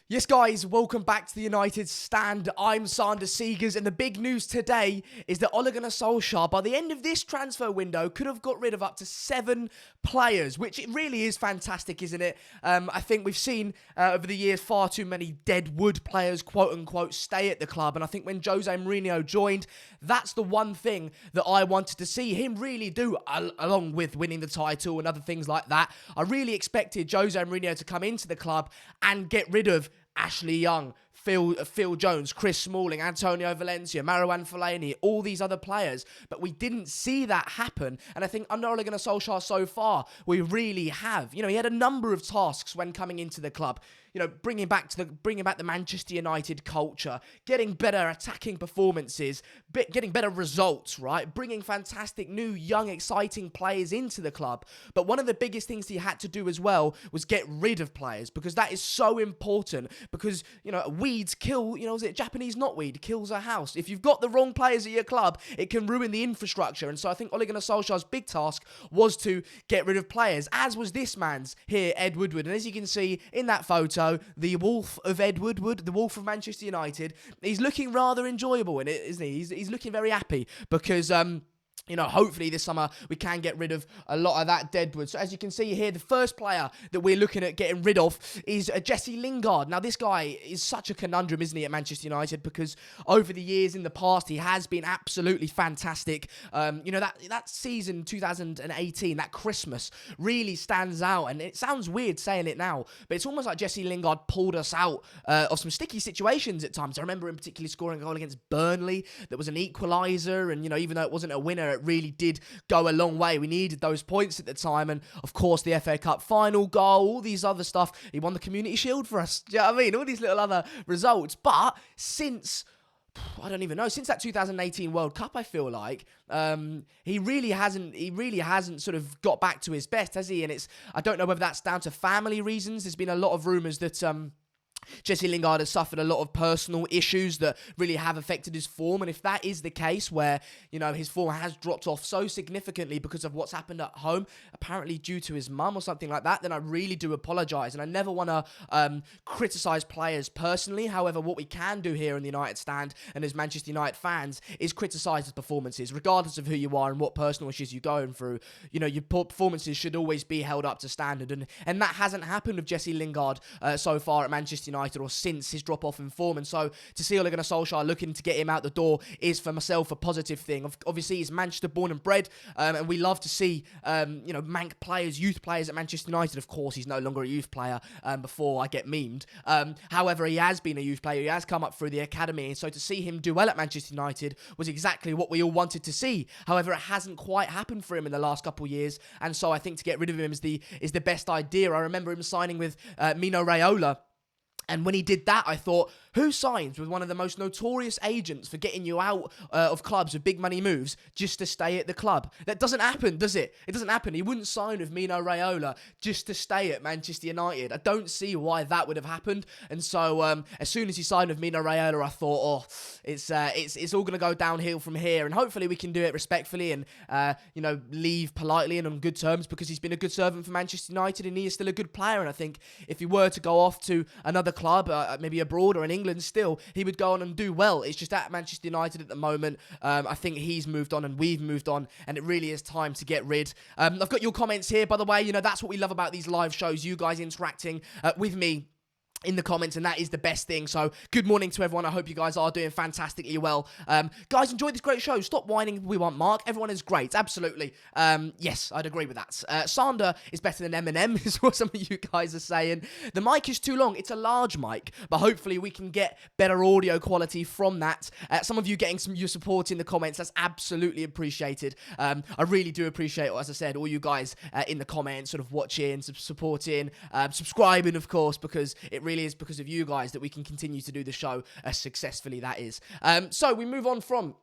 Yes, guys, welcome back to the United Stand. I'm Sander Seegers, and the big news today is that Ole Gunnar Solskjaer, by the end of this transfer window, could have got rid of up to 7 players, which it really is fantastic, isn't it? I think we've seen over the years far too many dead wood players, quote-unquote, stay at the club, and I think when Jose Mourinho joined, that's the one thing that I wanted to see him really do, along with winning the title and other things like that. I really expected Jose Mourinho to come into the club and get rid of Ashley Young, Phil Jones, Chris Smalling, Antonio Valencia, Marouane Fellaini, all these other players. But we didn't see that happen. And I think under Ole Gunnar Solskjaer so far, we really have. You know, he had a number of tasks when coming into the club. You know, bringing back the Manchester United culture, getting better attacking performances, getting better results, right? Bringing fantastic new, young, exciting players into the club. But one of the biggest things he had to do as well was get rid of players, because that is so important. Because, you know, weeds kill, you know, is it Japanese knotweed kills a house? If you've got the wrong players at your club, it can ruin the infrastructure. And so I think Ole Gunnar Solskjaer's big task was to get rid of players, as was this man's here, Ed Woodward. And as you can see in that photo, the Wolf of Ed Woodward, the Wolf of Manchester United, he's looking rather enjoyable in it, isn't he? He's looking very happy because, you know, hopefully this summer we can get rid of a lot of that deadwood. So as you can see here, the first player that we're looking at getting rid of is Jesse Lingard. Now, this guy is such a conundrum, isn't he, at Manchester United? Because over the years in the past, he has been absolutely fantastic. You know, that season 2018, that Christmas, really stands out. And it sounds weird saying it now, but it's almost like Jesse Lingard pulled us out of some sticky situations at times. I remember him particularly scoring a goal against Burnley that was an equaliser. And, you know, even though it wasn't a winner, it really did go a long way. We needed those points at the time, and of course the FA Cup final goal, all these other stuff. He won the Community Shield for us. Do you know what I mean? All these little other results. But since that 2018 World Cup, I feel like he really hasn't sort of got back to his best, has he? And I don't know whether that's down to family reasons. There's been a lot of rumours that Jesse Lingard has suffered a lot of personal issues that really have affected his form. And if that is the case, where, you know, his form has dropped off so significantly because of what's happened at home, apparently due to his mum or something like that, then I really do apologise. And I never want to criticise players personally. However, what we can do here in the United Stand and as Manchester United fans is criticise his performances, regardless of who you are and what personal issues you're going through. You know, your performances should always be held up to standard. And that hasn't happened with Jesse Lingard so far at Manchester United, or since his drop-off in form. And so to see Ole Gunnar Solskjaer looking to get him out the door is, for myself, a positive thing. Obviously, he's Manchester born and bred, and we love to see, you know, Manc players, youth players at Manchester United. Of course, he's no longer a youth player before I get memed. However, he has been a youth player. He has come up through the academy, and so to see him do well at Manchester United was exactly what we all wanted to see. However, it hasn't quite happened for him in the last couple of years, and so I think to get rid of him is the best idea. I remember him signing with Mino Raiola. And when he did that, I thought, who signs with one of the most notorious agents for getting you out of clubs with big money moves just to stay at the club? That doesn't happen, does it? It doesn't happen. He wouldn't sign with Mino Raiola just to stay at Manchester United. I don't see why that would have happened. And so as soon as he signed with Mino Raiola, I thought, it's all going to go downhill from here. And hopefully we can do it respectfully and, you know, leave politely and on good terms, because he's been a good servant for Manchester United and he is still a good player. And I think if he were to go off to another club, maybe abroad or in England still, he would go on and do well. It's just at Manchester United at the moment, I think he's moved on and we've moved on, and it really is time to get rid. I've got your comments here, by the way. You know, that's what we love about these live shows, you guys interacting with me in the comments, and that is the best thing. So good morning to everyone. I hope you guys are doing fantastically well. Guys, enjoy this great show. Stop whining. We want Mark. Everyone is great. Absolutely. Yes, I'd agree with that. Sander is better than Eminem is what some of you guys are saying. The mic is too long. It's a large mic, but hopefully we can get better audio quality from that. Some of you getting your support in the comments. That's absolutely appreciated. I really do appreciate, as I said, all you guys in the comments, sort of watching, supporting, subscribing, of course, because it really is because of you guys that we can continue to do the show as successfully, that is. So we move on from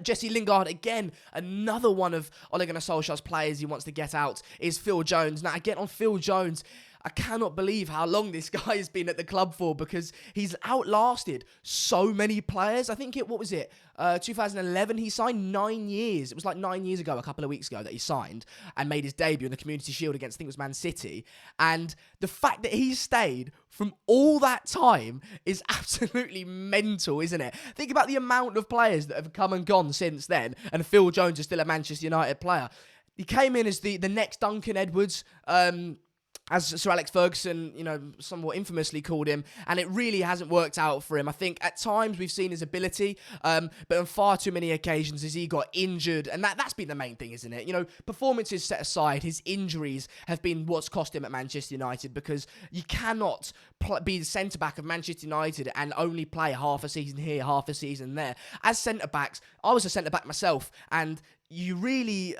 Jesse Lingard. Again, another one of Ole Gunnar Solskjaer's players he wants to get out is Phil Jones. Now, again, on Phil Jones, I cannot believe how long this guy has been at the club for, because he's outlasted so many players. I think 2011 he signed 9 years. It was like 9 years ago, a couple of weeks ago, that he signed and made his debut in the Community Shield against, I think it was Man City. And the fact that he's stayed from all that time is absolutely mental, isn't it? Think about the amount of players that have come and gone since then, and Phil Jones is still a Manchester United player. He came in as the next Duncan Edwards, as Sir Alex Ferguson, somewhat infamously called him, and it really hasn't worked out for him. I think at times we've seen his ability, but on far too many occasions has he got injured, and that's been the main thing, isn't it? Performances set aside, his injuries have been what's cost him at Manchester United, because you cannot be the centre-back of Manchester United and only play half a season here, half a season there. As centre-backs, I was a centre-back myself, and you really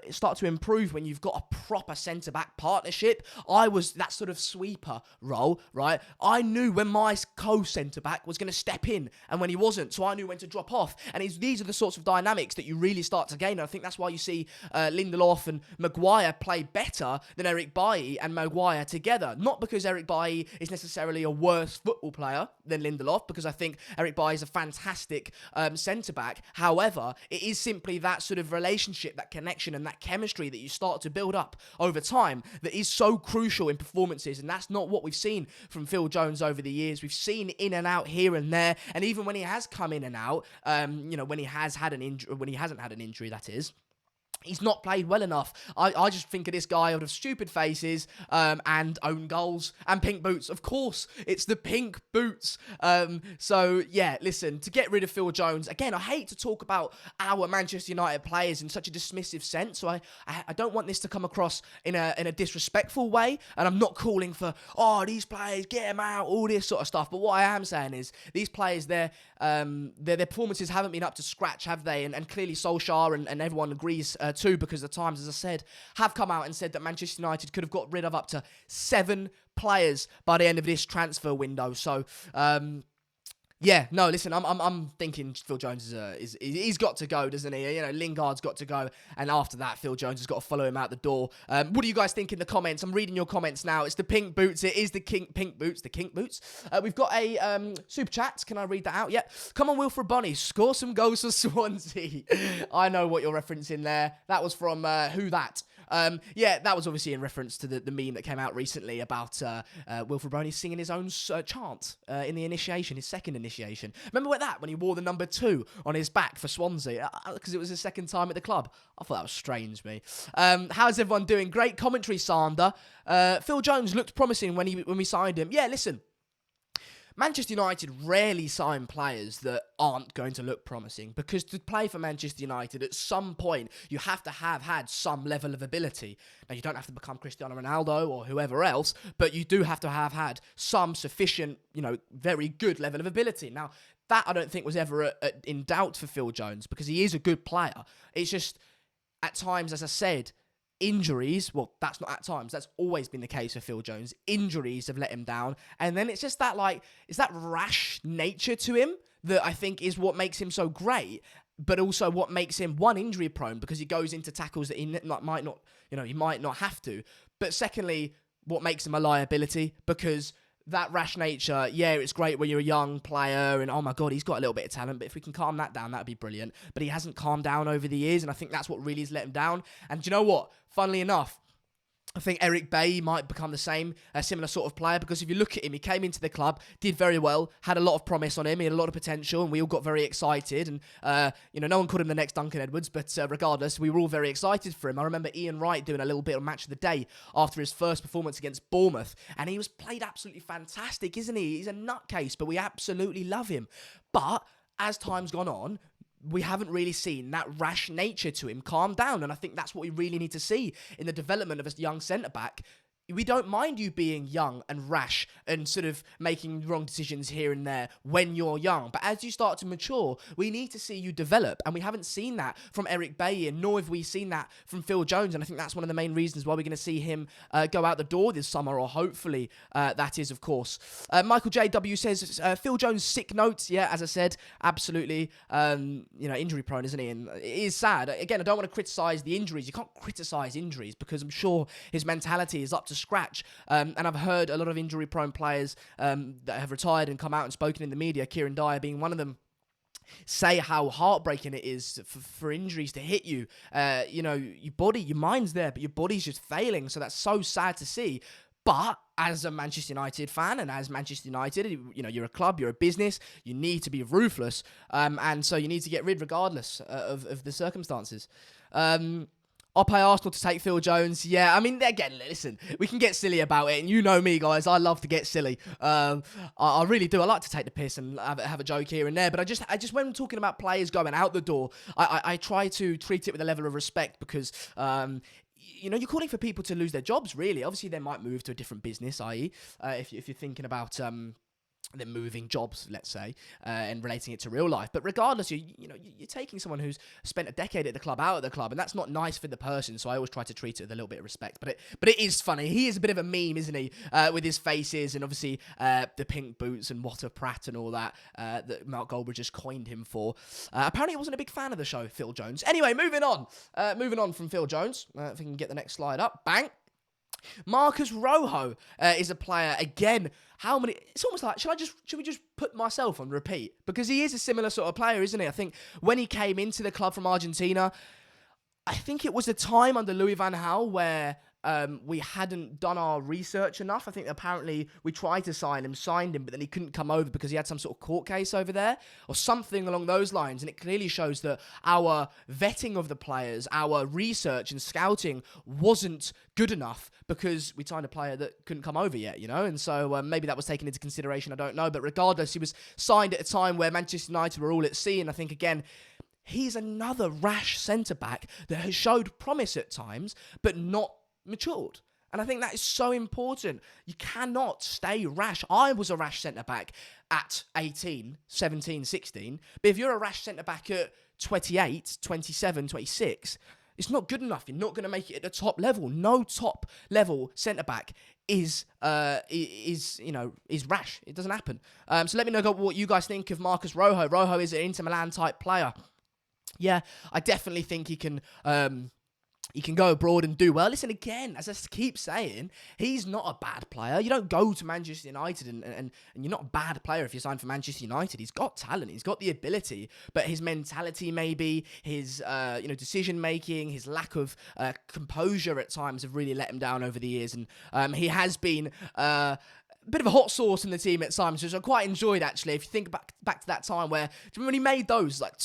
start to improve when you've got a proper centre-back partnership. I was that sort of sweeper role, right? I knew when my co-centre-back was going to step in and when he wasn't, so I knew when to drop off. And these are the sorts of dynamics that you really start to gain. And I think that's why you see Lindelof and Maguire play better than Eric Bailly and Maguire together. Not because Eric Bailly is necessarily a worse football player than Lindelof, because I think Eric Bailly is a fantastic centre-back. However, it is simply that sort of relationship, that connection and that chemistry that you start to build up over time that is so crucial in performances, and that's not what we've seen from Phil Jones over the years. We've seen in and out here and there, and even when he has come in and out, when he has had an injury, when he hasn't had an injury, that is, he's not played well enough. I just think of this guy out of stupid faces and own goals and pink boots. Of course, it's the pink boots. So, yeah, listen, to get rid of Phil Jones, again, I hate to talk about our Manchester United players in such a dismissive sense, so I don't want this to come across in a disrespectful way, and I'm not calling for, these players, get them out, all this sort of stuff, but what I am saying is, these players, their performances haven't been up to scratch, have they? And clearly Solskjaer and everyone agrees too, because the Times, as I said, have come out and said that Manchester United could have got rid of up to 7 players by the end of this transfer window. So, yeah, no, listen, I'm thinking Phil Jones he's got to go, doesn't he? Lingard's got to go, and after that, Phil Jones has got to follow him out the door. What do you guys think in the comments? I'm reading your comments now. It's the pink boots. It is the pink boots. The kink boots. We've got a super chat. Can I read that out? Yeah. Come on, Wilfred Bonny, score some goals for Swansea. I know what you're referencing there. That was from Who That. Yeah, that was obviously in reference to the meme that came out recently about Wilfred Boney singing his own chant in the initiation, his second initiation. Remember when he wore the number 2 on his back for Swansea because it was his second time at the club? I thought that was strange, me. How's everyone doing? Great commentary, Sander. Phil Jones looked promising when we signed him. Yeah, listen. Manchester United rarely sign players that aren't going to look promising, because to play for Manchester United, at some point, you have to have had some level of ability. Now, you don't have to become Cristiano Ronaldo or whoever else, but you do have to have had some sufficient, very good level of ability. Now, that I don't think was ever in doubt for Phil Jones, because he is a good player. It's just, at times, as I said, injuries, well, that's not at times, that's always been the case for Phil Jones. Injuries have let him down, and then it's just that, it's that rash nature to him that I think is what makes him so great, but also what makes him, one, injury prone, because he goes into tackles that he might not have to, but secondly, what makes him a liability, because that rash nature, yeah, it's great when you're a young player and, oh my God, he's got a little bit of talent, but if we can calm that down, that'd be brilliant. But he hasn't calmed down over the years, and I think that's what really has let him down. And do you know what? Funnily enough, I think Eric Bailly might become the same, a similar sort of player, because if you look at him, he came into the club, did very well, had a lot of promise on him, he had a lot of potential, and we all got very excited, and, no one called him the next Duncan Edwards, but regardless, we were all very excited for him. I remember Ian Wright doing a little bit of Match of the Day after his first performance against Bournemouth, and he was played absolutely fantastic, isn't he? He's a nutcase, but we absolutely love him. But as time's gone on, we haven't really seen that rash nature to him calm down, and I think that's what we really need to see in the development of a young centre-back. We don't mind you being young and rash and sort of making wrong decisions here and there when you're young. But as you start to mature, we need to see you develop. And we haven't seen that from Eric Bailly, and nor have we seen that from Phil Jones. And I think that's one of the main reasons why we're going to see him go out the door this summer, or hopefully that is, of course. Michael JW says, Phil Jones, sick notes. Yeah, as I said, absolutely, injury prone, isn't he? And it is sad. Again, I don't want to criticise the injuries. You can't criticise injuries, because I'm sure his mentality is up to scratch. And I've heard a lot of injury-prone players that have retired and come out and spoken in the media, Kieran Dyer being one of them, say how heartbreaking it is for injuries to hit you. Your body, your mind's there, but your body's just failing. So that's so sad to see. But as a Manchester United fan and as Manchester United, you're a club, you're a business, you need to be ruthless. And so you need to get rid regardless of the circumstances. I'll pay Arsenal to take Phil Jones. Yeah, I mean, again, listen, we can get silly about it. And you know me, guys, I love to get silly. I really do. I like to take the piss and have a joke here and there. But I just when I'm talking about players going out the door, I try to treat it with a level of respect because... you're calling for people to lose their jobs, really. Obviously, they might move to a different business, i.e., if you're thinking about them moving jobs, let's say, and relating it to real life. But regardless, you're taking someone who's spent a decade at the club out of the club, and that's not nice for the person. So I always try to treat it with a little bit of respect. But it is funny. He is a bit of a meme, isn't he? With his faces and obviously the pink boots and what a prat and all that that Mark Goldberg just coined him for. Apparently, he wasn't a big fan of the show, Phil Jones. Anyway, moving on. Moving on from Phil Jones. If we can get the next slide up. Bang. Marcus Rojo is a player, again, how many... It's almost like, should we just put myself on repeat? Because he is a similar sort of player, isn't he? I think when he came into the club from Argentina, I think it was a time under Louis van Gaal where we hadn't done our research enough. I think apparently we tried to signed him, but then he couldn't come over because he had some sort of court case over there or something along those lines. And it clearly shows that our vetting of the players, our research and scouting wasn't good enough because we signed a player that couldn't come over yet, And so maybe that was taken into consideration. I don't know. But regardless, he was signed at a time where Manchester United were all at sea. And I think, again, he's another rash centre-back that has showed promise at times, but not matured. And I think that is so important. You cannot stay rash. I was a rash centre-back at 18, 17, 16. But if you're a rash centre-back at 28, 27, 26, it's not good enough. You're not going to make it at the top level. No top level centre-back is rash. It doesn't happen. So let me know what you guys think of Marcus Rojo. Rojo is an Inter Milan type player. Yeah, I definitely think he can go abroad and do well. Listen, again, as I keep saying, he's not a bad player. You don't go to Manchester United and you're not a bad player if you sign for Manchester United. He's got talent. He's got the ability. But his mentality, maybe, his decision-making, his lack of composure at times have really let him down over the years. And he has been... bit of a hot sauce in the team at times, which I quite enjoyed, actually. If you think back to that time where... Do you remember when he made those, like,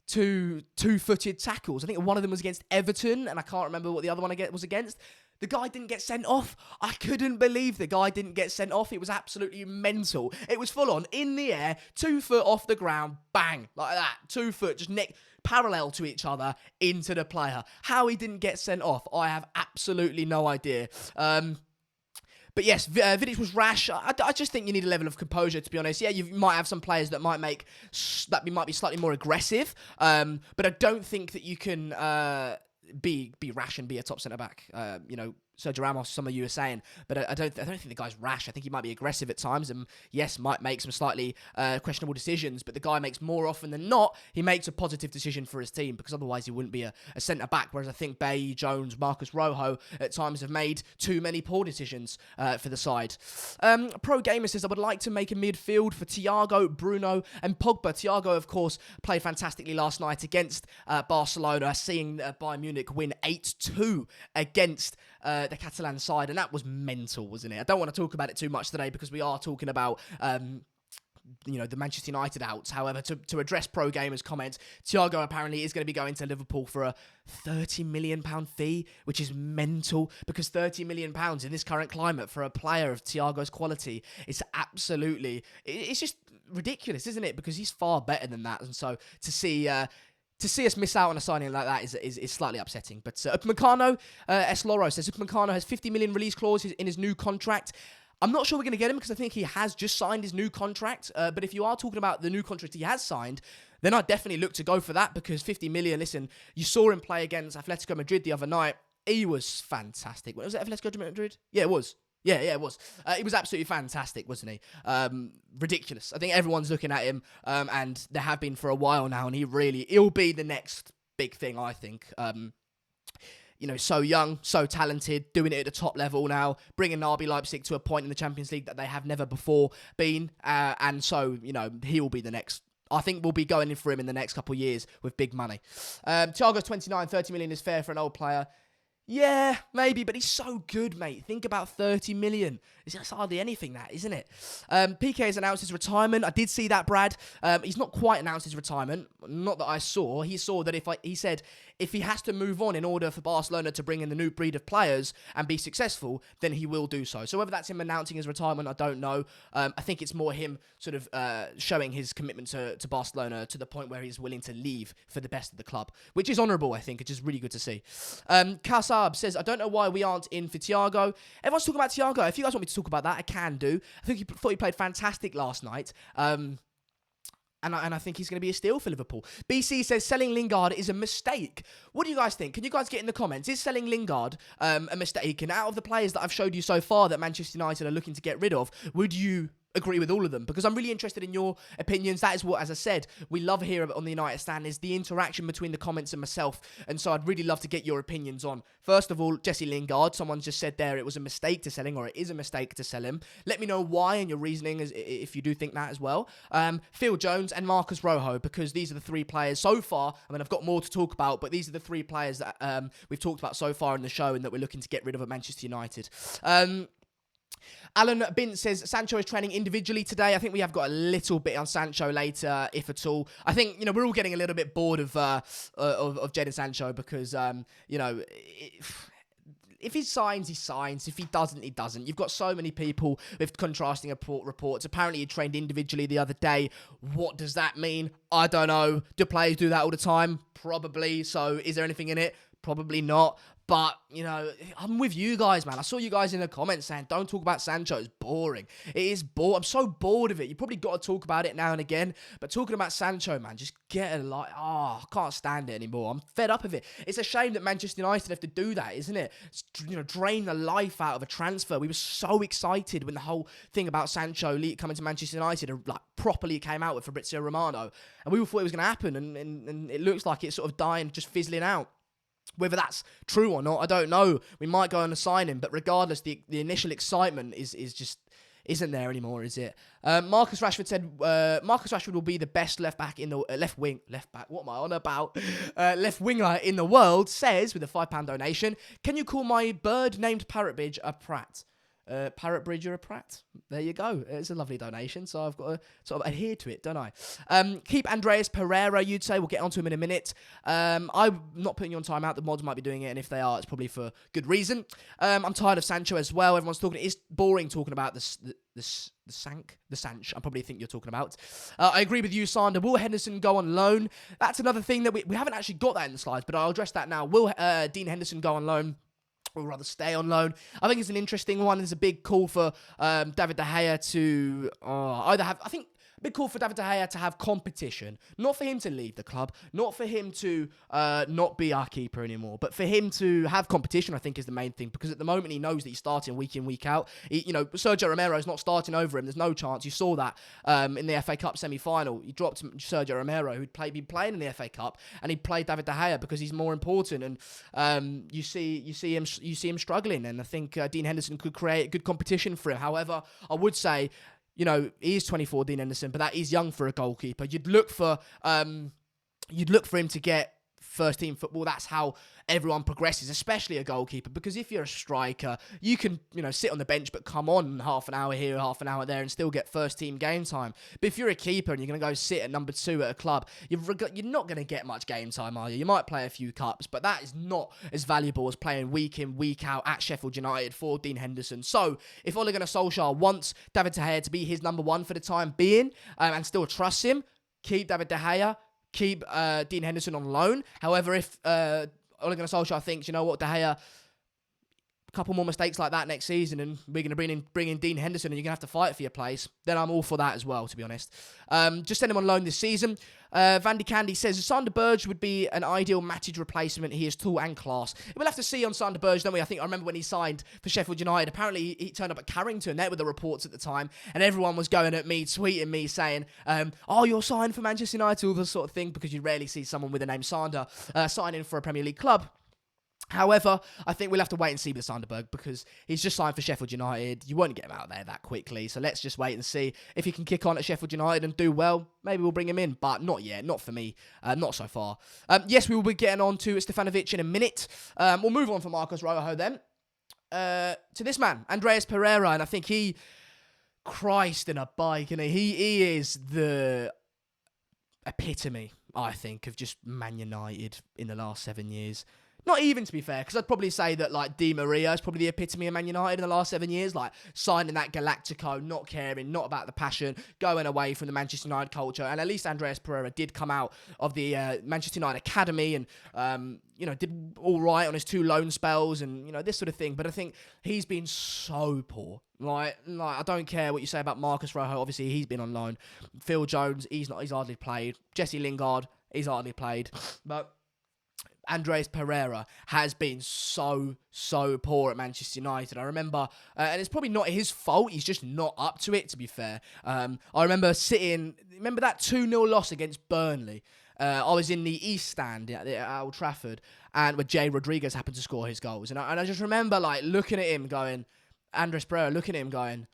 two-footed tackles? I think one of them was against Everton, and I can't remember what the other one was against. The guy didn't get sent off. I couldn't believe the guy didn't get sent off. It was absolutely mental. It was full on, in the air, 2 foot off the ground, bang, like that. 2 foot, just neck parallel to each other into the player. How he didn't get sent off, I have absolutely no idea. But yes, Vidic was rash. I just think you need a level of composure, to be honest. Yeah, you might have some players that might be slightly more aggressive, but I don't think that you can be rash and be a top centre back. Sergio Ramos, some of you are saying, but I don't think the guy's rash. I think he might be aggressive at times, and yes, might make some slightly questionable decisions. But the guy makes more often than not, he makes a positive decision for his team, because otherwise he wouldn't be a centre back. Whereas I think Bailly, Jones, Marcus Rojo at times have made too many poor decisions for the side. Pro Gamer says, I would like to make a midfield for Thiago, Bruno, and Pogba. Thiago, of course, played fantastically last night against Barcelona, seeing Bayern Munich win 8-2 against the Catalan side, and that was mental, wasn't it? I don't want to talk about it too much today because we are talking about the Manchester United outs. However, to address Pro Gamer's comments, Thiago apparently is going to be going to Liverpool for a £30 million fee, which is mental, because £30 million in this current climate for a player of Thiago's quality is absolutely... It's just ridiculous, isn't it? Because he's far better than that, and so to see us miss out on a signing like that is slightly upsetting. But Upamecano, S. Loro says, Upamecano has 50 million release clause in his new contract. I'm not sure we're going to get him because I think he has just signed his new contract. But if you are talking about the new contract he has signed, then I'd definitely look to go for that, because 50 million, listen, you saw him play against Atletico Madrid the other night. He was fantastic. Was it Atletico Madrid? Yeah, it was. Yeah, it was. He was absolutely fantastic, wasn't he? Ridiculous. I think everyone's looking at him, and they have been for a while now, and he'll be the next big thing, I think. so young, so talented, doing it at the top level now, bringing RB Leipzig to a point in the Champions League that they have never before been. And so, he will be the next. I think we'll be going in for him in the next couple of years with big money. Thiago's 29, 30 million is fair for an old player. Yeah, maybe, but he's so good, mate. Think about 30 million. It's hardly anything, that, isn't it? PK has announced his retirement. I did see that, Brad. He's not quite announced his retirement. Not that I saw. He saw that he said if he has to move on in order for Barcelona to bring in the new breed of players and be successful, then he will do so. So whether that's him announcing his retirement, I don't know. I think it's more him sort of showing his commitment to Barcelona to the point where he's willing to leave for the best of the club, which is honourable, I think, which is really good to see. Kassab says, I don't know why we aren't in for Thiago. Everyone's talking about Thiago. If you guys want me to talk about that, I can do. I thought he played fantastic last night. And I think he's going to be a steal for Liverpool. BC says selling Lingard is a mistake. What do you guys think? Can you guys get in the comments? Is selling Lingard a mistake? And out of the players that I've showed you so far that Manchester United are looking to get rid of, would you agree with all of them? Because I'm really interested in your opinions. That is what, as I said, we love here on the United Stand, is the interaction between the comments and myself. And so I'd really love to get your opinions on, first of all, Jesse Lingard. Someone just said there it was a mistake to sell him, or it is a mistake to sell him. Let me know why and your reasoning if you do think that as well. Phil Jones and Marcus Rojo, because these are the three players so far. I mean, I've got more to talk about, but these are the three players that we've talked about so far in the show and that we're looking to get rid of at Manchester United. Alan Bint says Sancho is training individually today. I think we have got a little bit on Sancho later, if at all. I think we're all getting a little bit bored of Jadon Sancho because if he signs, he signs. If he doesn't, he doesn't. You've got so many people with contrasting reports. Apparently, he trained individually the other day. What does that mean? I don't know. Do players do that all the time? Probably. So, is there anything in it? Probably not. But, I'm with you guys, man. I saw you guys in the comments saying, don't talk about Sancho. It's boring. It is boring. I'm so bored of it. You probably got to talk about it now and again. But talking about Sancho, man, just get I can't stand it anymore. I'm fed up of it. It's a shame that Manchester United have to do that, isn't it? Drain the life out of a transfer. We were so excited when the whole thing about Sancho coming to Manchester United properly came out with Fabrizio Romano. And we all thought it was going to happen. And it looks like it's sort of dying, just fizzling out. Whether that's true or not, I don't know. We might go and sign him, but regardless, the initial excitement is just isn't there anymore, is it? Marcus Rashford said Marcus Rashford will be the best left winger in the world. Says with a £5 donation, can you call my bird named Parrotbridge a Pratt? Parrotbridge or a Pratt? There you go. It's a lovely donation, so I've got to sort of adhere to it, don't I? Keep Andreas Pereira, you'd say. We'll get onto him in a minute. I'm not putting you on timeout. The mods might be doing it, and if they are, it's probably for good reason. I'm tired of Sancho as well. Everyone's talking. It's boring talking about the Sanch, I probably think you're talking about. I agree with you, Sander. Will Henderson go on loan? That's another thing that we haven't actually got that in the slides, but I'll address that now. Will Dean Henderson go on loan? Or rather stay on loan? I think it's an interesting one. There's a big call for David De Gea to either have... I think a big call for David De Gea to have competition. Not for him to leave the club. Not for him to not be our keeper anymore. But for him to have competition, I think, is the main thing. Because at the moment, he knows that he's starting week in, week out. Sergio Romero's not starting over him. There's no chance. You saw that in the FA Cup semi-final. He dropped Sergio Romero, who'd been playing in the FA Cup. And he played David De Gea because he's more important. And you see him struggling. And I think Dean Henderson could create good competition for him. However, I would say... he is 24, Dean Henderson, but that is young for a goalkeeper. You'd look for him to get first team football. That's how everyone progresses, especially a goalkeeper. Because if you're a striker, you can, sit on the bench, but come on half an hour here, half an hour there, and still get first team game time. But if you're a keeper and you're going to go sit at number 2 at a club, you're not going to get much game time, are you? You might play a few cups, but that is not as valuable as playing week in, week out at Sheffield United for Dean Henderson. So if Ole Gunnar Solskjaer wants David De Gea to be his number 1 for the time being, and still trusts him, keep David De Gea. Keep Dean Henderson on loan. However, if Ole Gunnar Solskjaer thinks, De Gea, a couple more mistakes like that next season, and we're going to bring in Dean Henderson, and you're going to have to fight for your place, then I'm all for that as well, to be honest. Just send him on loan this season. Vandy Candy says Sander Berge would be an ideal Matic replacement. He is tall and class. We'll have to see on Sander Berge, don't we? I remember when he signed for Sheffield United. Apparently, he turned up at Carrington. There were the reports at the time, and everyone was going at me, tweeting me, saying, you're signed for Manchester United, all this sort of thing, because you rarely see someone with the name Sander signing for a Premier League club. However, I think we'll have to wait and see with Sunderberg because he's just signed for Sheffield United. You won't get him out of there that quickly. So let's just wait and see if he can kick on at Sheffield United and do well. Maybe we'll bring him in, but not yet. Not for me. Not so far. Yes, we will be getting on to Stafanovic in a minute. We'll move on from Marcos Rojo then to this man, Andreas Pereira. And I think Christ in a bike, and he is the epitome, I think, of just Man United in the last 7 years. Not even, to be fair, because I'd probably say that, like, Di Maria is probably the epitome of Man United in the last 7 years. Like, signing that Galactico, not caring, not about the passion, going away from the Manchester United culture. And at least Andreas Pereira did come out of the Manchester United Academy and, did all right on his 2 loan spells and, this sort of thing. But I think he's been so poor. Like I don't care what you say about Marcus Rojo. Obviously, he's been on loan. Phil Jones, he's hardly played. Jesse Lingard, he's hardly played. But Andreas Pereira has been so poor at Manchester United. I remember, and it's probably not his fault, he's just not up to it, to be fair. I remember that 2-0 loss against Burnley. I was in the East Stand at Old Trafford, and where Jay Rodriguez happened to score his goals. And I just remember, like, looking at him going, Andreas Pereira looking at him going,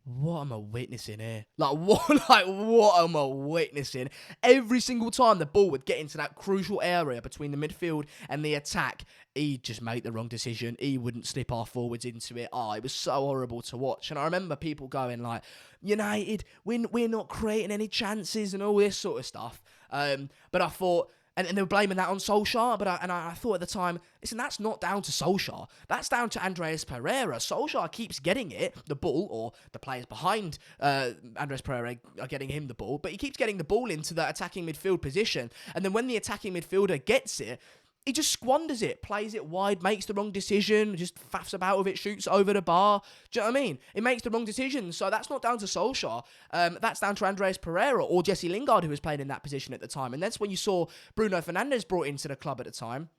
what am I witnessing here? What am I witnessing? Every single time the ball would get into that crucial area between the midfield and the attack, he'd just make the wrong decision. He wouldn't slip our forwards into it. It was so horrible to watch. And I remember people going like, United, we're not creating any chances and all this sort of stuff. But I thought, and they were blaming that on Solskjaer, but I thought at the time, listen, that's not down to Solskjaer. That's down to Andreas Pereira. Solskjaer keeps getting the ball, or the players behind Andreas Pereira are getting him the ball, but he keeps getting the ball into the attacking midfield position. And then when the attacking midfielder gets it, he just squanders it, plays it wide, makes the wrong decision, just faffs about with it, shoots over the bar. Do you know what I mean? It makes the wrong decision. So that's not down to Solskjaer. That's down to Andreas Pereira or Jesse Lingard, who was playing in that position at the time. And that's when you saw Bruno Fernandes brought into the club at the time.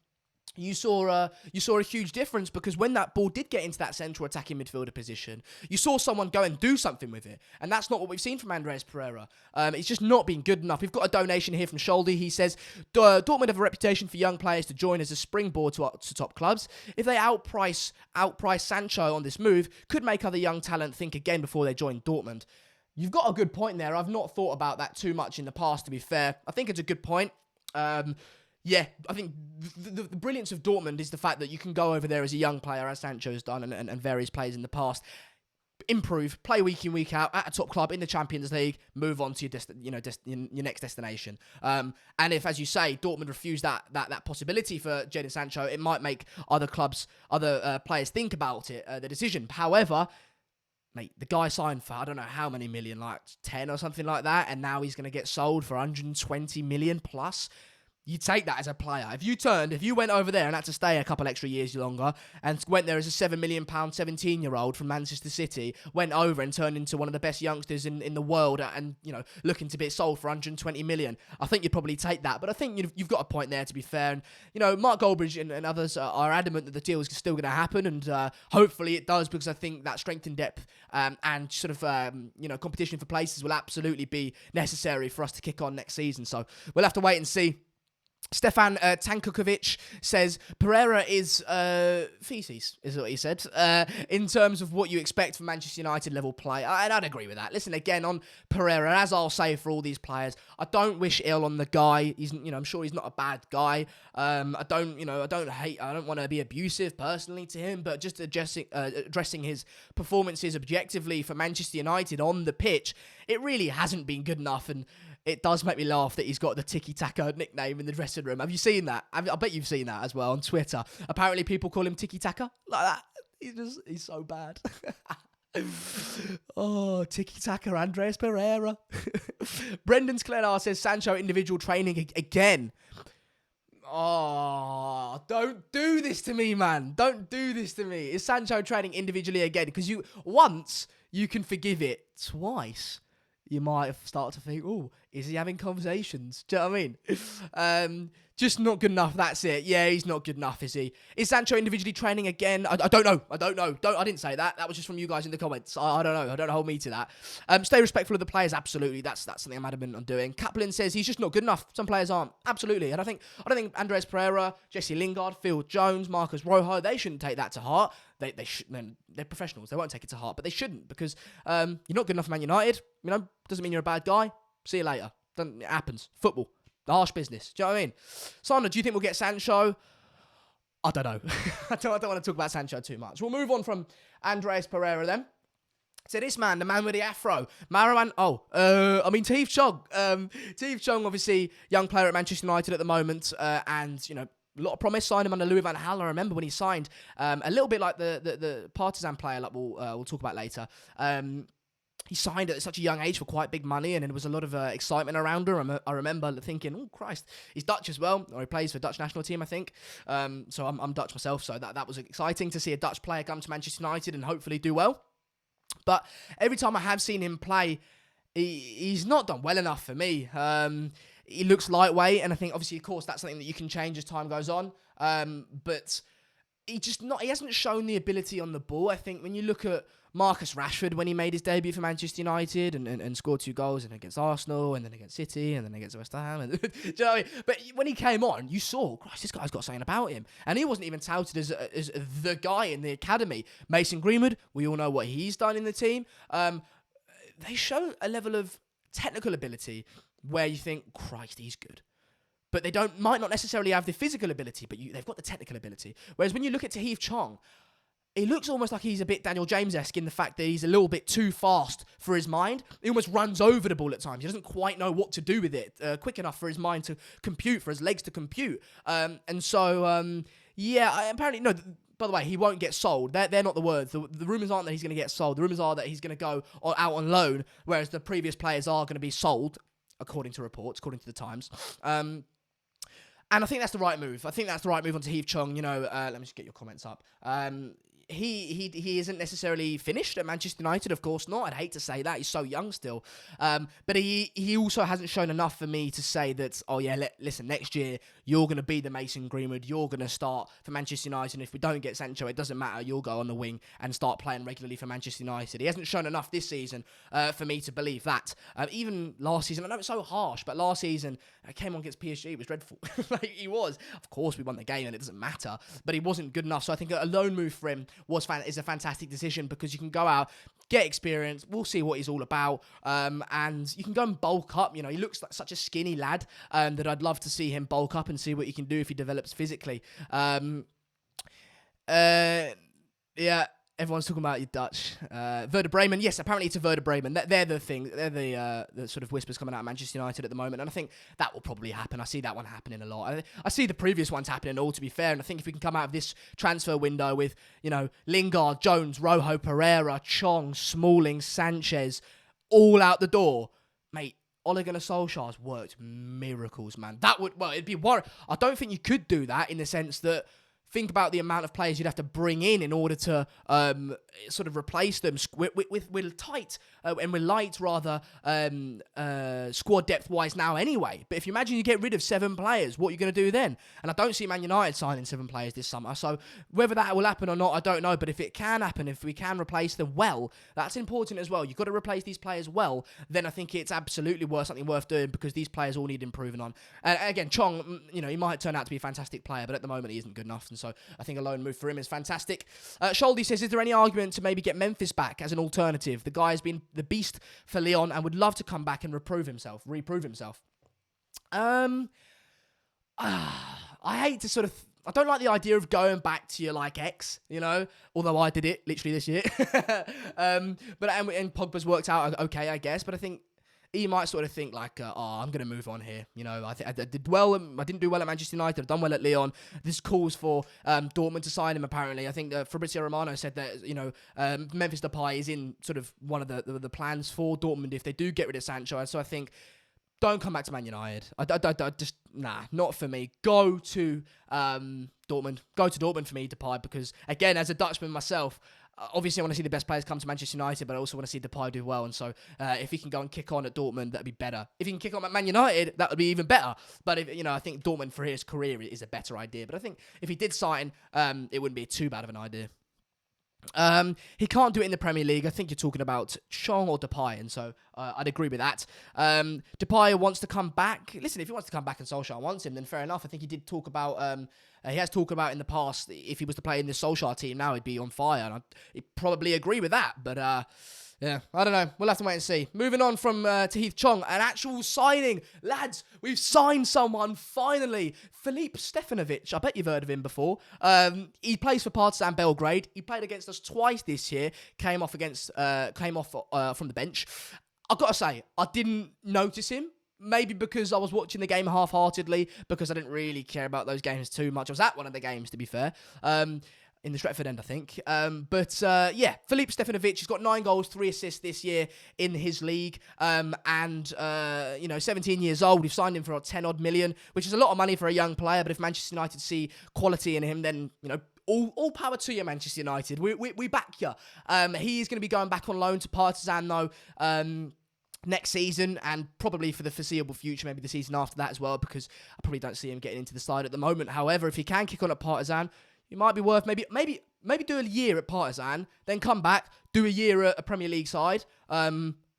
You saw a huge difference because when that ball did get into that central attacking midfielder position, you saw someone go and do something with it. And that's not what we've seen from Andreas Pereira. It's just not been good enough. We've got a donation here from Scholdy. He says, Dortmund have a reputation for young players to join as a springboard to top clubs. If they outprice Sancho on this move, could make other young talent think again before they join Dortmund. You've got a good point there. I've not thought about that too much in the past, to be fair. I think it's a good point. Yeah, I think the brilliance of Dortmund is the fact that you can go over there as a young player, as Sancho has done, and various players in the past, improve, play week in, week out, at a top club in the Champions League, move on to your next destination. And if, as you say, Dortmund refuse that possibility for Jadon Sancho, it might make other clubs, players think about it, the decision. However, mate, the guy signed for, I don't know how many million, like 10 or something like that, and now he's going to get sold for 120 million plus. You take that as a player. If you went over there and had to stay a couple extra years longer and went there as a £7 million 17-year-old from Manchester City, went over and turned into one of the best youngsters in the world and, looking to be sold for 120 million, I think you'd probably take that. But I think you've got a point there, to be fair. And, Mark Goldbridge and others are adamant that the deal is still going to happen. And hopefully it does, because I think that strength in depth and sort of, competition for places will absolutely be necessary for us to kick on next season. So we'll have to wait and see. Stefan Tankovic says Pereira is feces, is what he said, in terms of what you expect from Manchester United level play. And I'd agree with that. Listen, again, on Pereira, as I'll say for all these players, I don't wish ill on the guy. He's, I'm sure he's not a bad guy. I don't want to be abusive personally to him, but just addressing his performances objectively for Manchester United on the pitch, it really hasn't been good enough. And it does make me laugh that he's got the Tiki-Taka nickname in the dressing room. Have you seen that? I bet you've seen that as well on Twitter. Apparently people call him Tiki-Taka like that. He's so bad. Oh, Tiki-Taka Andreas Pereira. Brendan Sklenar says Sancho individual training again. Oh, don't do this to me, man. Don't do this to me. Is Sancho training individually again? Because once you can forgive it, twice you might start to think, oh, is he having conversations? Do you know what I mean? Just not good enough. That's it. Yeah, he's not good enough, is he? Is Sancho individually training again? I don't know. I didn't say that. That was just from you guys in the comments. I don't know. Don't hold me to that. Stay respectful of the players. Absolutely. That's something I'm adamant on doing. Kaplan says he's just not good enough. Some players aren't. Absolutely. And I don't think Andres Pereira, Jesse Lingard, Phil Jones, Marcus Rojo, they shouldn't take that to heart. They're professionals. They won't take it to heart, but they shouldn't, because you're not good enough for Man United. Doesn't mean you're a bad guy. See you later. It happens. Football. The harsh business. Do you know what I mean? Sander, do you think we'll get Sancho? I don't know. I don't want to talk about Sancho too much. We'll move on from Andres Pereira then. So this man, the man with the afro, Tahith Chong. Tahith Chong, obviously, young player at Manchester United at the moment, and, a lot of promise. Signed him under Louis van Gaal. I remember when he signed, a little bit like the Partizan player, like we'll talk about later. He signed at such a young age for quite big money, and there was a lot of excitement around her. I remember thinking, oh, Christ, he's Dutch as well, or he plays for the Dutch national team, I think. So I'm Dutch myself, so that was exciting to see a Dutch player come to Manchester United and hopefully do well. But every time I have seen him play, he's not done well enough for me. He looks lightweight, and I think, obviously, of course, that's something that you can change as time goes on. But he hasn't shown the ability on the ball. I think when you look at Marcus Rashford, when he made his debut for Manchester United and scored 2 goals, and against Arsenal, and then against City, and then against West Ham. Do you know what I mean? But when he came on, you saw, Christ, this guy's got something about him. And he wasn't even touted as the guy in the academy. Mason Greenwood, we all know what he's done in the team. They show a level of technical ability where you think, Christ, he's good. But they might not necessarily have the physical ability, but they've got the technical ability. Whereas when you look at Tahith Chong, he looks almost like he's a bit Daniel James-esque in the fact that he's a little bit too fast for his mind. He almost runs over the ball at times. He doesn't quite know what to do with it quick enough for his mind to compute, for his legs to compute. Apparently, no, by the way, he won't get sold. They're not the words. The rumours aren't that he's going to get sold. The rumours are that he's going to go out on loan, whereas the previous players are going to be sold, according to reports, according to the Times. And I think that's the right move. I think that's the right move on Tahith Chong. Let me just get your comments up. He isn't necessarily finished at Manchester United, of course not. I'd hate to say that. He's so young still. But he also hasn't shown enough for me to say that, listen, next year, you're going to be the Mason Greenwood. You're going to start for Manchester United. And if we don't get Sancho, it doesn't matter. You'll go on the wing and start playing regularly for Manchester United. He hasn't shown enough this season for me to believe that. Even last season, I know it's so harsh, but last season, I came on against PSG. It was dreadful. He was. Of course, we won the game and it doesn't matter. But he wasn't good enough. So I think a loan move for him is a fantastic decision, because you can go out, get experience. We'll see what he's all about. And you can go and bulk up. He looks like such a skinny lad that I'd love to see him bulk up and see what he can do if he develops physically. Everyone's talking about your Dutch. Werder Bremen. Yes, apparently it's a Werder Bremen. They're the thing. They're the sort of whispers coming out of Manchester United at the moment. And I think that will probably happen. I see that one happening a lot. I see the previous ones happening all, to be fair. And I think if we can come out of this transfer window with, Lingard, Jones, Rojo, Pereira, Chong, Smalling, Sanchez, all out the door, mate, Ole Gunnar Solskjaer's worked miracles, man. It'd be worrying. I don't think you could do that, in the sense that, think about the amount of players you'd have to bring in order to sort of replace them with tight and with light, rather, squad depth-wise now anyway. But if you imagine you get rid of 7 players, what are you going to do then? And I don't see Man United signing 7 players this summer. So whether that will happen or not, I don't know. But if it can happen, if we can replace them well, that's important as well. You've got to replace these players well. Then I think it's absolutely something worth doing, because these players all need improving on. And again, Chong, he might turn out to be a fantastic player, but at the moment he isn't good enough. And so I think a loan move for him is fantastic. Scholdy says, is there any argument to maybe get Memphis back as an alternative? The guy has been the beast for Lyon and would love to come back and reprove himself. I hate to sort of... I don't like the idea of going back to your, ex, although I did it literally this year. And Pogba's worked out okay, I guess, but I think he might sort of think I'm going to move on here. I did well. I didn't do well at Manchester United. I've done well at Lyon. This calls for Dortmund to sign him, apparently. I think Fabrizio Romano said that, Memphis Depay is in sort of one of the plans for Dortmund if they do get rid of Sancho. And so I think, don't come back to Man United. Not for me. Go to Dortmund. Go to Dortmund for me, Depay, because, again, as a Dutchman myself, obviously I want to see the best players come to Manchester United, but I also want to see Depay do well. And so if he can go and kick on at Dortmund, that'd be better. If he can kick on at Man United, that would be even better. But if, I think Dortmund for his career is a better idea. But I think if he did sign, it wouldn't be too bad of an idea. He can't do it in the Premier League. I think you're talking about Chong or Depay, and so I'd agree with that. Depay wants to come back. Listen, if he wants to come back and Solskjaer wants him, then fair enough. I think he did talk about, he has talked about in the past, if he was to play in the Solskjaer team now, he'd be on fire, and I'd probably agree with that, but yeah, I don't know. We'll have to wait and see. Moving on from Tahith Chong, an actual signing. Lads, we've signed someone, finally. Filip Stafanovic. I bet you've heard of him before. He plays for Partizan Belgrade. He played against us twice this year. Came off from the bench. I've got to say, I didn't notice him. Maybe because I was watching the game half-heartedly, because I didn't really care about those games too much. I was at one of the games, to be fair. In the Stretford end, I think. Yeah, Filip Stafanovic, he's got 9 goals, 3 assists this year in his league. 17 years old. We've signed him for 10-odd million, which is a lot of money for a young player. But if Manchester United see quality in him, then, all power to you, Manchester United. We back you. He's going to be going back on loan to Partizan, though, next season, and probably for the foreseeable future, maybe the season after that as well, because I probably don't see him getting into the side at the moment. However, if he can kick on at Partizan, it might be worth maybe do a year at Partizan, then come back, do a year at a Premier League side,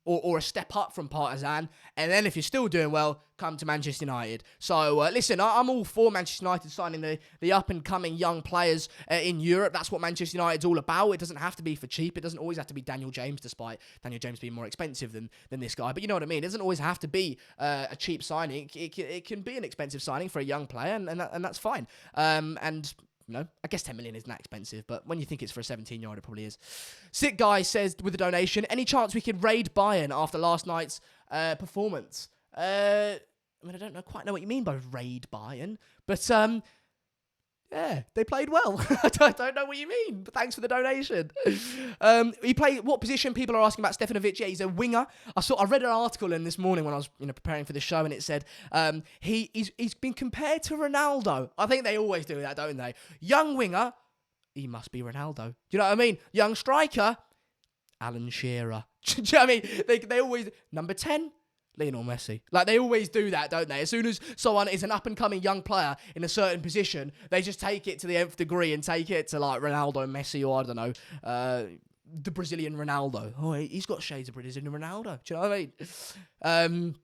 or a step up from Partizan, and then if you're still doing well, come to Manchester United. So listen, I'm all for Manchester United signing the up and coming young players in Europe. That's what Manchester United's all about. It doesn't have to be for cheap. It doesn't always have to be Daniel James, despite Daniel James being more expensive than this guy. But you know what I mean. It doesn't always have to be a cheap signing. It can be an expensive signing for a young player, and that's fine. I guess 10 million isn't that expensive, but when you think it's for a 17-year-old, it probably is. Sick Guy says with a donation, any chance we could raid Bayern after last night's performance? I don't quite know what you mean by raid Bayern, but yeah, they played well. I don't know what you mean, but thanks for the donation. He played what position? People are asking about Stefanovic. Yeah, he's a winger. I read an article in this morning when I was preparing for the show, and it said he's been compared to Ronaldo. I think they always do that, don't they? Young winger, he must be Ronaldo. Do you know what I mean? Young striker, Alan Shearer. Do you know what I mean? They always number 10. Lionel Messi. Like, they always do that, don't they? As soon as someone is an up-and-coming young player in a certain position, they just take it to the nth degree and take it to, like, Ronaldo, Messi, or, I don't know, the Brazilian Ronaldo. Oh, he's got shades of Brazilian Ronaldo. Do you know what I mean?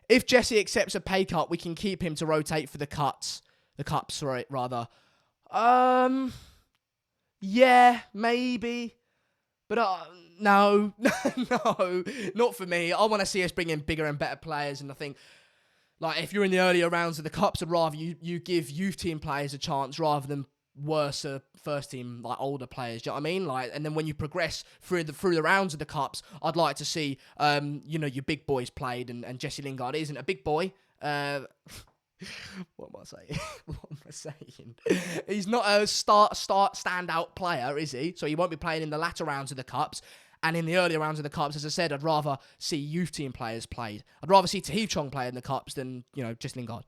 If Jesse accepts a pay cut, we can keep him to rotate for the cups, rather. Yeah, maybe. But no, not for me. I want to see us bring in bigger and better players. And I think, like, if you're in the earlier rounds of the Cups, I'd rather you give youth team players a chance rather than worse first team, like, older players. Do you know what I mean? Like, and then when you progress through the rounds of the Cups, I'd like to see, your big boys played. And Jesse Lingard isn't a big boy. What am I saying? He's not a standout player, is he? So he won't be playing in the latter rounds of the Cups. And in the earlier rounds of the Cups, as I said, I'd rather see youth team players played. I'd rather see Tahith Chong play in the Cups than, just Lingard.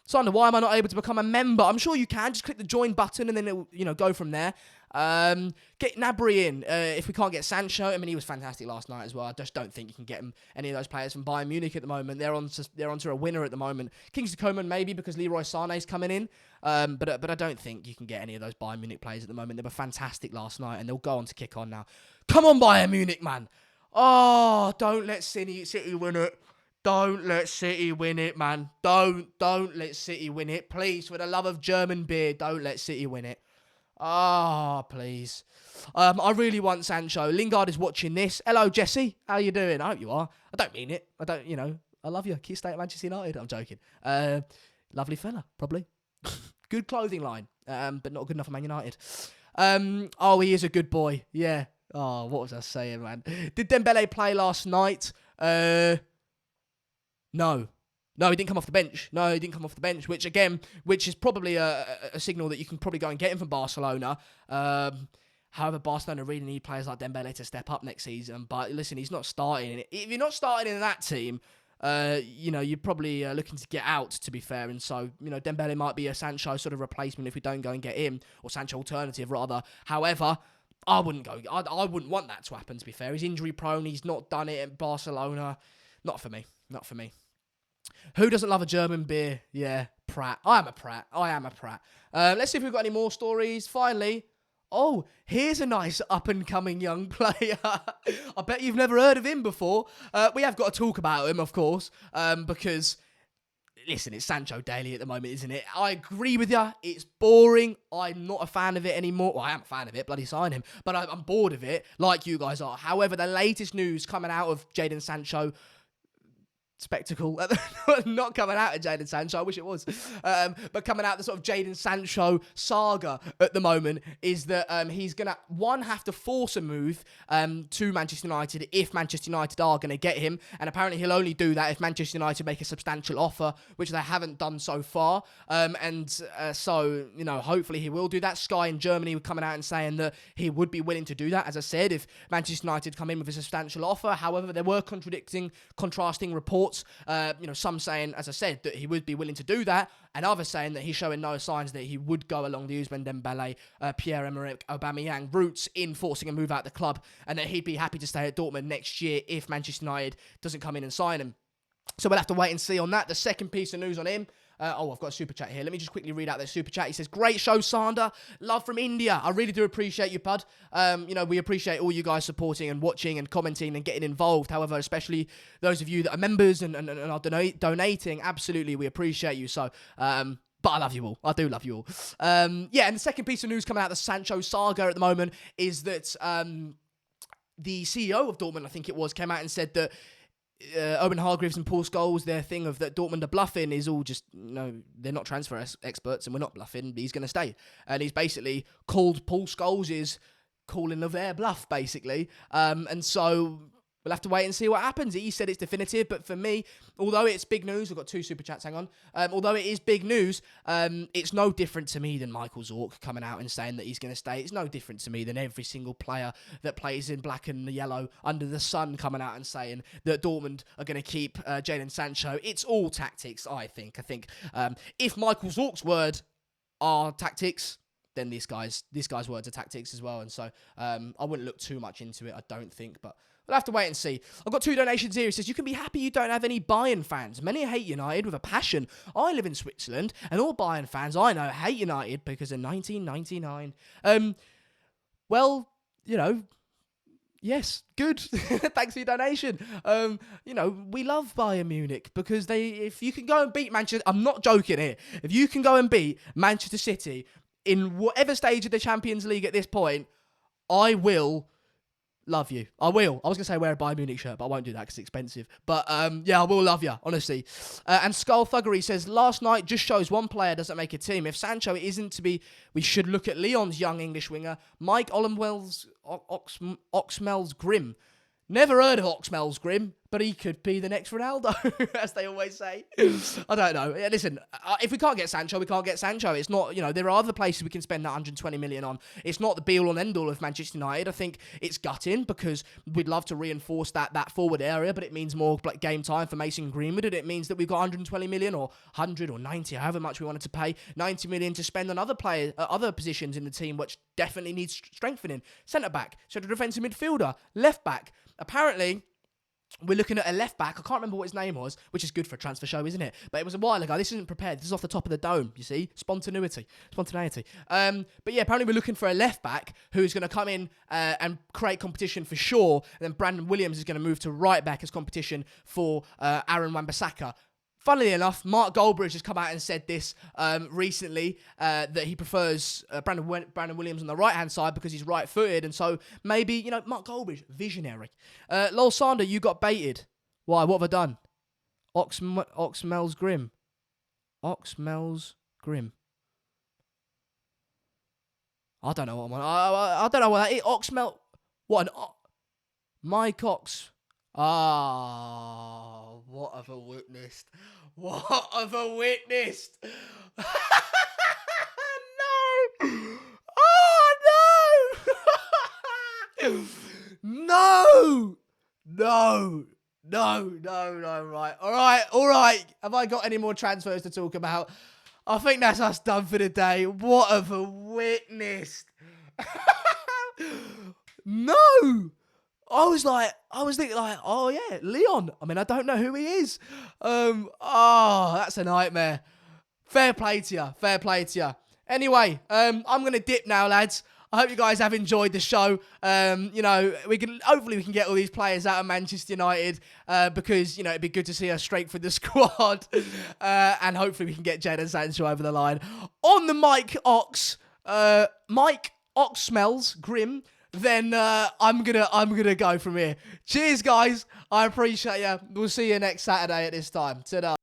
Sander, why am I not able to become a member? I'm sure you can. Just click the join button and then it'll, go from there. Get Gnabry in. If we can't get Sancho, I mean, he was fantastic last night as well. I just don't think you can get any of those players from Bayern Munich at the moment. They're onto a winner at the moment. Kingsley Coman maybe because Leroy Sané's coming in. But I don't think you can get any of those Bayern Munich players at the moment. They were fantastic last night and they'll go on to kick on now. Come on, Bayern Munich, man. Oh, don't let City win it. Don't let City win it, man. Don't let City win it. Please, for the love of German beer, don't let City win it. Ah, please. I really want Sancho. Lingard is watching this. Hello, Jesse. How you doing? I hope you are. I don't mean it. I love you. Keep stay at Manchester United. I'm joking. Lovely fella, probably. Good clothing line, but not good enough for Man United. He is a good boy. Yeah. Oh, what was I saying, man? Did Dembele play last night? No, he didn't come off the bench. Which is probably a signal that you can probably go and get him from Barcelona. However, Barcelona really need players like Dembele to step up next season. But listen, he's not starting. If you're not starting in that team, you're probably looking to get out, to be fair. And so, Dembele might be a Sancho sort of replacement if we don't go and get him, or Sancho alternative, rather. However, I wouldn't go. I wouldn't want that to happen, to be fair. He's injury prone. He's not done it at Barcelona. Not for me. Not for me. Who doesn't love a German beer? Yeah, Pratt. I am a Pratt. Let's see if we've got any more stories. Finally, here's a nice up-and-coming young player. I bet you've never heard of him before. We have got to talk about him, of course, because... Listen, it's Sancho daily at the moment, isn't it? I agree with you. It's boring. I'm not a fan of it anymore. Well, I am a fan of it. Bloody sign him. But I'm bored of it, like you guys are. However, the latest news coming out of Jadon Sancho... spectacle, not coming out of Jadon Sancho, I wish it was, but coming out the sort of Jadon Sancho saga at the moment is that he's going to, have to force a move to Manchester United if Manchester United are going to get him, and apparently he'll only do that if Manchester United make a substantial offer, which they haven't done so far, so, hopefully he will do that. Sky in Germany were coming out and saying that he would be willing to do that, as I said, if Manchester United come in with a substantial offer. However, there were contrasting reports. Some saying, as I said, that he would be willing to do that, and others saying that he's showing no signs that he would go along the Ousmane Dembele, Pierre-Emerick Aubameyang routes in forcing a move out the club, and that he'd be happy to stay at Dortmund next year if Manchester United doesn't come in and sign him. So we'll have to wait and see on that. The second piece of news on him. I've got a super chat here. Let me just quickly read out their super chat. He says, great show, Sander. Love from India. I really do appreciate you, bud. We appreciate all you guys supporting and watching and commenting and getting involved. However, especially those of you that are members and are donating, absolutely, we appreciate you. So, but I love you all. I do love you all. And the second piece of news coming out of the Sancho saga at the moment is that the CEO of Dortmund, I think it was, came out and said that Owen Hargreaves and Paul Scholes, their thing of that Dortmund are bluffing is all just, they're not transfer experts and we're not bluffing. He's going to stay. And he's basically called Paul Scholes' calling of their bluff, basically. And so we'll have to wait and see what happens. He said it's definitive, but for me, although it's big news, I've got 2 super chats, hang on. Although it is big news, it's no different to me than Michael Zorc coming out and saying that he's going to stay. It's no different to me than every single player that plays in black and yellow under the sun coming out and saying that Dortmund are going to keep Jadon Sancho. It's all tactics, I think. If Michael Zorc's word are tactics, then this guy's words are tactics as well. And so I wouldn't look too much into it, I don't think, but we'll have to wait and see. I've got 2 donations here. It says, you can be happy you don't have any Bayern fans. Many hate United with a passion. I live in Switzerland, and all Bayern fans I know hate United because of 1999. Yes, good. Thanks for your donation. We love Bayern Munich because if you can go and beat Manchester, I'm not joking here. If you can go and beat Manchester City in whatever stage of the Champions League at this point, I will love you. I will. I was going to say wear a Bayern Munich shirt, but I won't do that because it's expensive. But, I will love you, honestly. And Skull Thuggery says, last night just shows one player doesn't make a team. If Sancho isn't to be, we should look at Lyon's young English winger, Mike Oxmel's Grim. Never heard of Oxmel's Grim, but he could be the next Ronaldo, as they always say. I don't know. Listen, if we can't get Sancho, we can't get Sancho. It's not, there are other places we can spend that 120 million on. It's not the be-all and end-all of Manchester United. I think it's gutting because we'd love to reinforce that forward area, but it means more game time for Mason Greenwood, and it means that we've got 120 million or 100 or 90, however much we wanted to pay, 90 million to spend on other positions in the team, which definitely needs strengthening. Centre-back, central defensive midfielder, left-back. Apparently, we're looking at a left-back. I can't remember what his name was, which is good for a transfer show, isn't it? But it was a while ago. This isn't prepared. This is off the top of the dome, you see? Spontaneity. But yeah, apparently we're looking for a left-back who's going to come in and create competition for Shaw. And then Brandon Williams is going to move to right-back as competition for Aaron Wan-Bissaka. Funnily enough, Mark Goldbridge has come out and said this recently, that he prefers Brandon Williams on the right-hand side because he's right-footed. And so maybe, Mark Goldbridge, visionary. Lol Sander, you got baited. Why? What have I done? Oxmel's Grim. Oxmel's Grim. I don't know what I'm on. I don't know what that is. Oxmel. What an... Mike Ox... what have I witnessed? What have I witnessed? No! Oh, no! No, right. All right. Have I got any more transfers to talk about? I think that's us done for the day. What have I witnessed? No! I was thinking like, oh yeah, Leon. I mean, I don't know who he is. Oh, that's a nightmare. Fair play to you. Fair play to you. Anyway, I'm going to dip now, lads. I hope you guys have enjoyed the show. You know, hopefully we can get all these players out of Manchester United because, you know, it'd be good to see us straight for the squad. And hopefully we can get Jadon Sancho over the line. On the Mike Ox smells grim. Then I'm gonna go from here. Cheers, guys. I appreciate you. We'll see you next Saturday at this time. Ta-da.